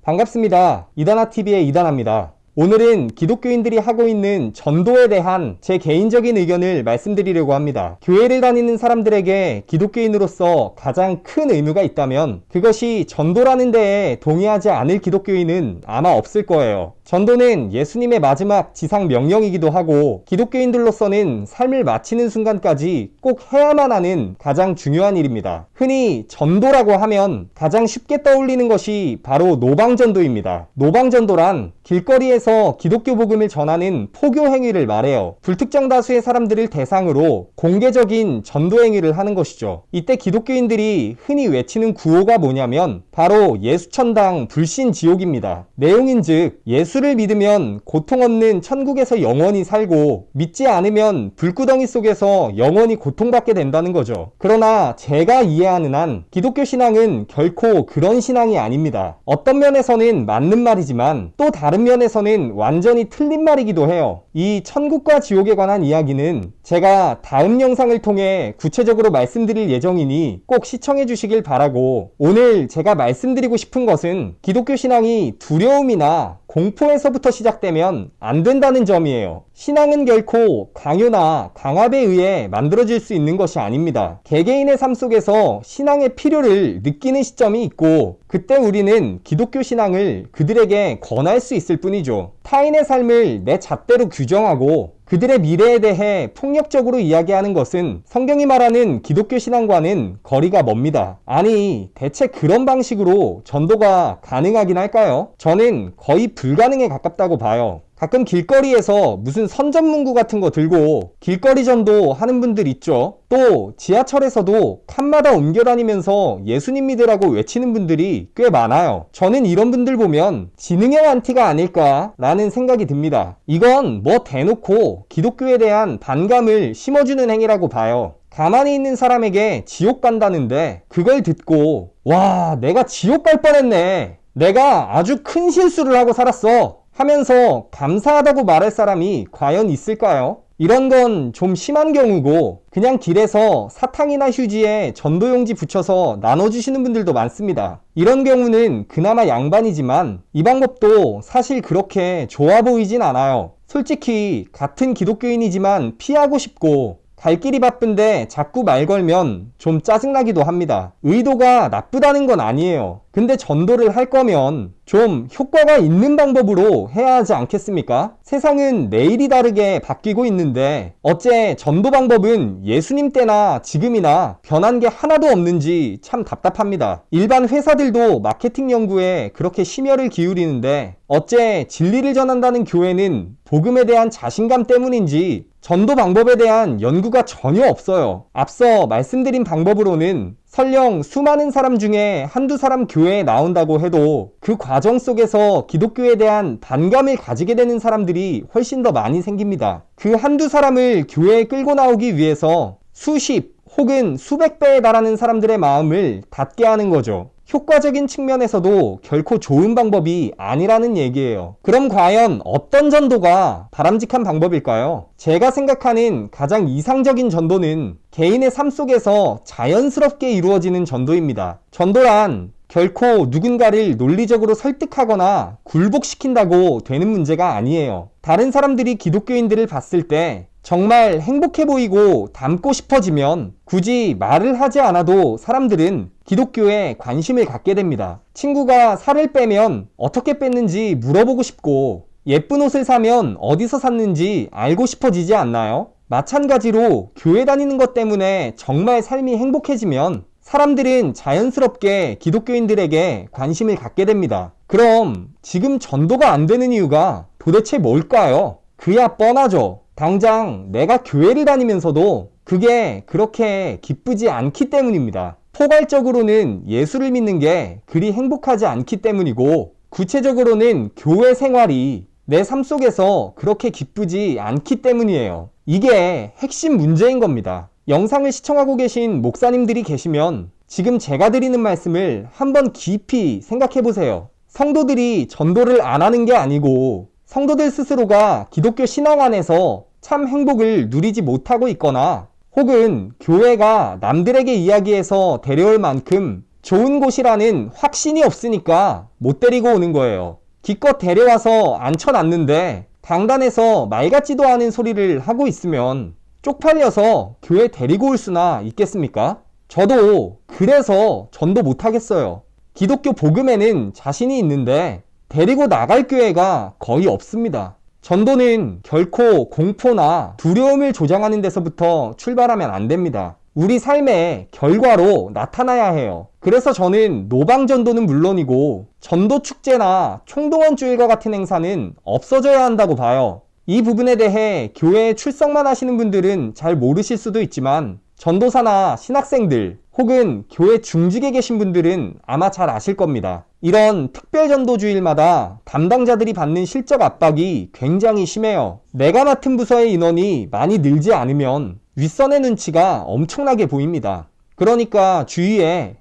반갑습니다. 이단아TV의 이단아입니다. 오늘은 기독교인들이 하고 있는 전도에 대한 제 개인적인 의견을 말씀드리려고 합니다. 교회를 다니는 사람들에게 기독교인으로서 가장 큰 의무가 있다면 그것이 전도라는 데에 동의하지 않을 기독교인은 아마 없을 거예요. 전도는 예수님의 마지막 지상 명령이기도 하고 기독교인들로서는 삶을 마치는 순간까지 꼭 해야만 하는 가장 중요한 일입니다. 흔히 전도라고 하면 가장 쉽게 떠올리는 것이 바로 노방전도입니다. 노방전도란 길거리에서 기독교 복음을 전하는 포교 행위를 말해요. 불특정 다수의 사람들을 대상으로 공개적인 전도 행위를 하는 것이죠. 이때 기독교인들이 흔히 외치는 구호가 뭐냐면 바로 예수천당 불신지옥입니다. 내용인즉 예수를 믿으면 고통 없는 천국에서 영원히 살고 믿지 않으면 불구덩이 속에서 영원히 고통받게 된다는 거죠. 그러나 제가 이해하는 한 기독교 신앙은 결코 그런 신앙이 아닙니다. 어떤 면에서는 맞는 말이지만 또 다른 면에서는 완전히 틀린 말이기도 해요. 이 천국과 지옥에 관한 이야기는 제가 다음 영상을 통해 구체적으로 말씀드릴 예정이니 꼭 시청해 주시길 바라고, 오늘 제가 말씀드리고 싶은 것은 기독교 신앙이 두려움이나 공포에서부터 시작되면 안 된다는 점이에요. 신앙은 결코 강요나 강압에 의해 만들어질 수 있는 것이 아닙니다. 개개인의 삶 속에서 신앙의 필요를 느끼는 시점이 있고 그때 우리는 기독교 신앙을 그들에게 권할 수 있을 뿐이죠. 타인의 삶을 내 잣대로 규정하고 그들의 미래에 대해 폭력적으로 이야기하는 것은 성경이 말하는 기독교 신앙과는 거리가 멉니다. 아니, 대체 그런 방식으로 전도가 가능하긴 할까요? 저는 거의 불가능에 가깝다고 봐요. 가끔 길거리에서 무슨 선전문구 같은 거 들고 길거리 전도 하는 분들 있죠. 또 지하철에서도 칸마다 옮겨다니면서 예수님 믿으라고 외치는 분들이 꽤 많아요. 저는 이런 분들 보면 지능형 안티가 아닐까라는 생각이 듭니다. 이건 뭐 대놓고 기독교에 대한 반감을 심어주는 행위라고 봐요. 가만히 있는 사람에게 지옥 간다는데 그걸 듣고 와, 내가 지옥 갈 뻔했네, 내가 아주 큰 실수를 하고 살았어 하면서 감사하다고 말할 사람이 과연 있을까요? 이런 건 좀 심한 경우고 그냥 길에서 사탕이나 휴지에 전도용지 붙여서 나눠주시는 분들도 많습니다. 이런 경우는 그나마 양반이지만 이 방법도 사실 그렇게 좋아 보이진 않아요. 솔직히 같은 기독교인이지만 피하고 싶고 갈 길이 바쁜데 자꾸 말 걸면 좀 짜증나기도 합니다. 의도가 나쁘다는 건 아니에요. 근데 전도를 할 거면 좀 효과가 있는 방법으로 해야 하지 않겠습니까? 세상은 내일이 다르게 바뀌고 있는데 어째 전도 방법은 예수님 때나 지금이나 변한 게 하나도 없는지 참 답답합니다. 일반 회사들도 마케팅 연구에 그렇게 심혈을 기울이는데 어째 진리를 전한다는 교회는 복음에 대한 자신감 때문인지 전도 방법에 대한 연구가 전혀 없어요. 앞서 말씀드린 방법으로는 설령 수많은 사람 중에 한두 사람 교회에 나온다고 해도 그 과정 속에서 기독교에 대한 반감을 가지게 되는 사람들이 훨씬 더 많이 생깁니다. 그 한두 사람을 교회에 끌고 나오기 위해서 수십 혹은 수백 배에 달하는 사람들의 마음을 닫게 하는 거죠. 효과적인 측면에서도 결코 좋은 방법이 아니라는 얘기예요. 그럼 과연 어떤 전도가 바람직한 방법일까요? 제가 생각하는 가장 이상적인 전도는 개인의 삶 속에서 자연스럽게 이루어지는 전도입니다. 전도란 결코 누군가를 논리적으로 설득하거나 굴복시킨다고 되는 문제가 아니에요. 다른 사람들이 기독교인들을 봤을 때 정말 행복해 보이고 닮고 싶어지면 굳이 말을 하지 않아도 사람들은 기독교에 관심을 갖게 됩니다. 친구가 살을 빼면 어떻게 뺐는지 물어보고 싶고 예쁜 옷을 사면 어디서 샀는지 알고 싶어지지 않나요? 마찬가지로 교회 다니는 것 때문에 정말 삶이 행복해지면 사람들은 자연스럽게 기독교인들에게 관심을 갖게 됩니다. 그럼 지금 전도가 안 되는 이유가 도대체 뭘까요? 그야 뻔하죠. 당장 내가 교회를 다니면서도 그게 그렇게 기쁘지 않기 때문입니다. 포괄적으로는 예수를 믿는 게 그리 행복하지 않기 때문이고 구체적으로는 교회 생활이 내 삶 속에서 그렇게 기쁘지 않기 때문이에요. 이게 핵심 문제인 겁니다. 영상을 시청하고 계신 목사님들이 계시면 지금 제가 드리는 말씀을 한번 깊이 생각해 보세요. 성도들이 전도를 안 하는 게 아니고 성도들 스스로가 기독교 신앙 안에서 참 행복을 누리지 못하고 있거나 혹은 교회가 남들에게 이야기해서 데려올 만큼 좋은 곳이라는 확신이 없으니까 못 데리고 오는 거예요. 기껏 데려와서 앉혀놨는데 강단에서 말 같지도 않은 소리를 하고 있으면 쪽팔려서 교회 데리고 올 수나 있겠습니까? 저도 그래서 전도 못하겠어요. 기독교 복음에는 자신이 있는데 데리고 나갈 교회가 거의 없습니다. 전도는 결코 공포나 두려움을 조장하는 데서부터 출발하면 안 됩니다. 우리 삶의 결과로 나타나야 해요. 그래서 저는 노방전도는 물론이고 전도축제나 총동원주일과 같은 행사는 없어져야 한다고 봐요. 이 부분에 대해 교회에 출석만 하시는 분들은 잘 모르실 수도 있지만 전도사나 신학생들 혹은 교회 중직에 계신 분들은 아마 잘 아실 겁니다. 이런 특별전도주일마다 담당자들이 받는 실적 압박이 굉장히 심해요. 내가 맡은 부서의 인원이 많이 늘지 않으면 윗선의 눈치가 엄청나게 보입니다. 그러니까 주위에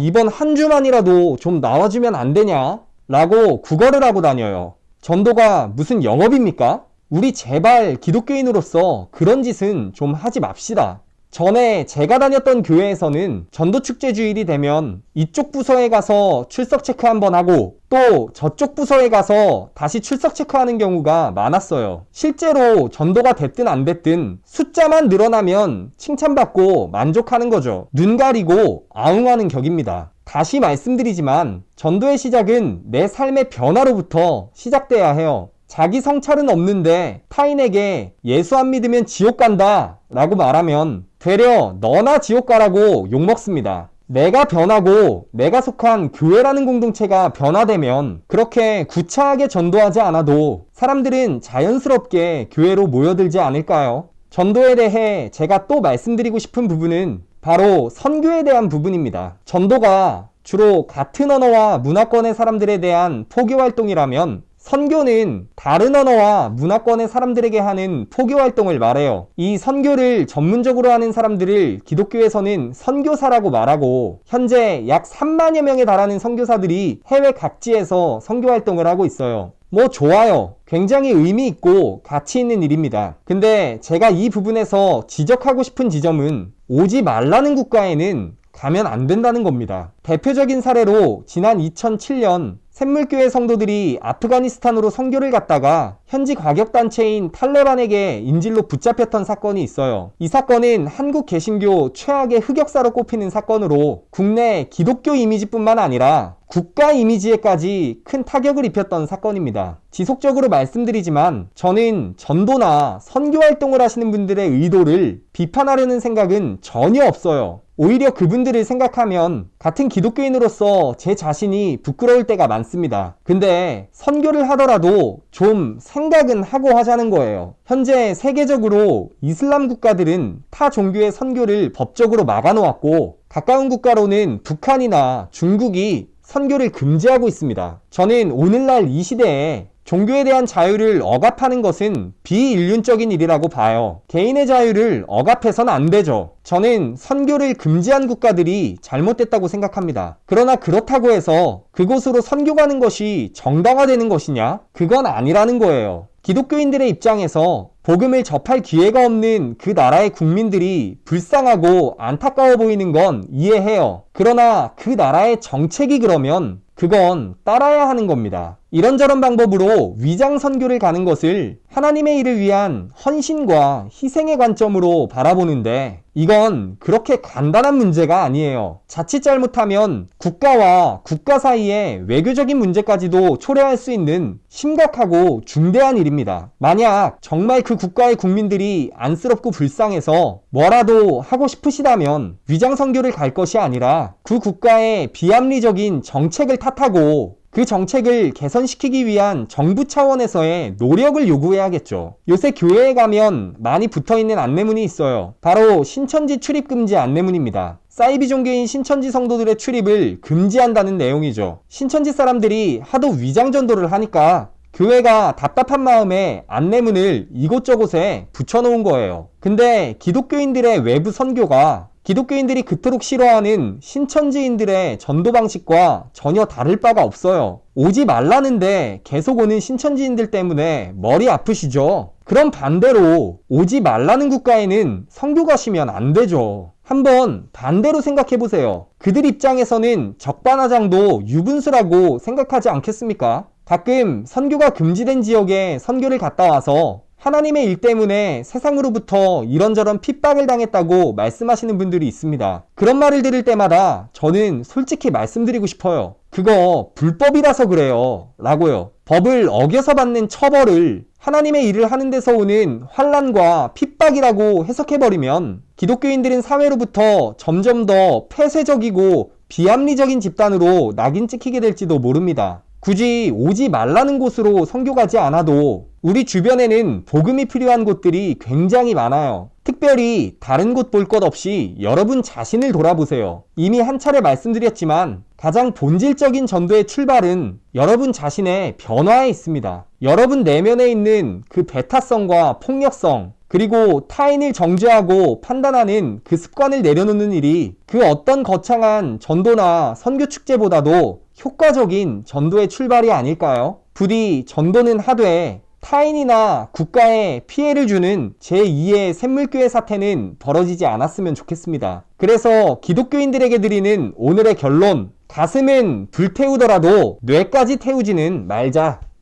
이번 한 주만이라도 좀 나와주면 안 되냐? 라고 구걸을 하고 다녀요. 전도가 무슨 영업입니까? 우리 제발 기독교인으로서 그런 짓은 좀 하지 맙시다. 전에 제가 다녔던 교회에서는 전도축제 주일이 되면 이쪽 부서에 가서 출석 체크 한번 하고 또 저쪽 부서에 가서 다시 출석 체크하는 경우가 많았어요. 실제로 전도가 됐든 안 됐든 숫자만 늘어나면 칭찬받고 만족하는 거죠. 눈 가리고 아웅하는 격입니다. 다시 말씀드리지만 전도의 시작은 내 삶의 변화로부터 시작돼야 해요. 자기 성찰은 없는데 타인에게 예수 안 믿으면 지옥 간다 라고 말하면 되려 너나 지옥 가라고 욕먹습니다. 내가 변하고 내가 속한 교회라는 공동체가 변화되면 그렇게 구차하게 전도하지 않아도 사람들은 자연스럽게 교회로 모여들지 않을까요? 전도에 대해 제가 또 말씀드리고 싶은 부분은 바로 선교에 대한 부분입니다. 전도가 주로 같은 언어와 문화권의 사람들에 대한 포교 활동이라면 선교는 다른 언어와 문화권의 사람들에게 하는 포교 활동을 말해요. 이 선교를 전문적으로 하는 사람들을 기독교에서는 선교사라고 말하고 현재 약 3만여 명에 달하는 선교사들이 해외 각지에서 선교 활동을 하고 있어요. 좋아요. 굉장히 의미 있고 가치 있는 일입니다. 근데 제가 이 부분에서 지적하고 싶은 지점은 오지 말라는 국가에는 가면 안 된다는 겁니다. 대표적인 사례로 지난 2007년 샘물교회 성도들이 아프가니스탄으로 선교를 갔다가 현지 과격단체인 탈레반에게 인질로 붙잡혔던 사건이 있어요. 이 사건은 한국 개신교 최악의 흑역사로 꼽히는 사건으로 국내 기독교 이미지뿐만 아니라 국가 이미지에까지 큰 타격을 입혔던 사건입니다. 지속적으로 말씀드리지만 저는 전도나 선교 활동을 하시는 분들의 의도를 비판하려는 생각은 전혀 없어요. 오히려 그분들을 생각하면 같은 기독교인으로서 제 자신이 부끄러울 때가 많습니다. 근데 선교를 하더라도 좀 생각은 하고 하자는 거예요. 현재 세계적으로 이슬람 국가들은 타 종교의 선교를 법적으로 막아놓았고 가까운 국가로는 북한이나 중국이 선교를 금지하고 있습니다. 저는 오늘날 이 시대에 종교에 대한 자유를 억압하는 것은 비인륜적인 일이라고 봐요. 개인의 자유를 억압해서는 안 되죠. 저는 선교를 금지한 국가들이 잘못됐다고 생각합니다. 그러나 그렇다고 해서 그곳으로 선교 가는 것이 정당화되는 것이냐? 그건 아니라는 거예요. 기독교인들의 입장에서 복음을 접할 기회가 없는 그 나라의 국민들이 불쌍하고 안타까워 보이는 건 이해해요. 그러나 그 나라의 정책이 그러면 그건 따라야 하는 겁니다. 이런저런 방법으로 위장 선교를 가는 것을 하나님의 일을 위한 헌신과 희생의 관점으로 바라보는데 이건 그렇게 간단한 문제가 아니에요. 자칫 잘못하면 국가와 국가 사이에 외교적인 문제까지도 초래할 수 있는 심각하고 중대한 일입니다. 만약 정말 그 국가의 국민들이 안쓰럽고 불쌍해서 뭐라도 하고 싶으시다면 위장 선교를 갈 것이 아니라 그 국가의 비합리적인 정책을 탓하고 그 정책을 개선시키기 위한 정부 차원에서의 노력을 요구해야겠죠. 요새 교회에 가면 많이 붙어있는 안내문이 있어요. 바로 신천지 출입 금지 안내문입니다. 사이비 종교인 신천지 성도들의 출입을 금지한다는 내용이죠. 신천지 사람들이 하도 위장 전도를 하니까 교회가 답답한 마음에 안내문을 이곳저곳에 붙여놓은 거예요. 근데 기독교인들의 외부 선교가 기독교인들이 그토록 싫어하는 신천지인들의 전도 방식과 전혀 다를 바가 없어요. 오지 말라는데 계속 오는 신천지인들 때문에 머리 아프시죠? 그럼 반대로 오지 말라는 국가에는 선교 가시면 안 되죠. 한번 반대로 생각해보세요. 그들 입장에서는 적반하장도 유분수라고 생각하지 않겠습니까? 가끔 선교가 금지된 지역에 선교를 갔다 와서 하나님의 일 때문에 세상으로부터 이런저런 핍박을 당했다고 말씀하시는 분들이 있습니다. 그런 말을 들을 때마다 저는 솔직히 말씀드리고 싶어요. 그거 불법이라서 그래요. 라고요. 법을 어겨서 받는 처벌을 하나님의 일을 하는 데서 오는 환난과 핍박이라고 해석해버리면 기독교인들은 사회로부터 점점 더 폐쇄적이고 비합리적인 집단으로 낙인 찍히게 될지도 모릅니다. 굳이 오지 말라는 곳으로 선교 가지 않아도 우리 주변에는 복음이 필요한 곳들이 굉장히 많아요. 특별히 다른 곳 볼 것 없이 여러분 자신을 돌아보세요. 이미 한 차례 말씀드렸지만 가장 본질적인 전도의 출발은 여러분 자신의 변화에 있습니다. 여러분 내면에 있는 그 배타성과 폭력성, 그리고 타인을 정죄하고 판단하는 그 습관을 내려놓는 일이 그 어떤 거창한 전도나 선교 축제보다도 효과적인 전도의 출발이 아닐까요? 부디 전도는 하되 타인이나 국가에 피해를 주는 제2의 샘물교회 사태는 벌어지지 않았으면 좋겠습니다. 그래서 기독교인들에게 드리는 오늘의 결론, 가슴은 불태우더라도 뇌까지 태우지는 말자.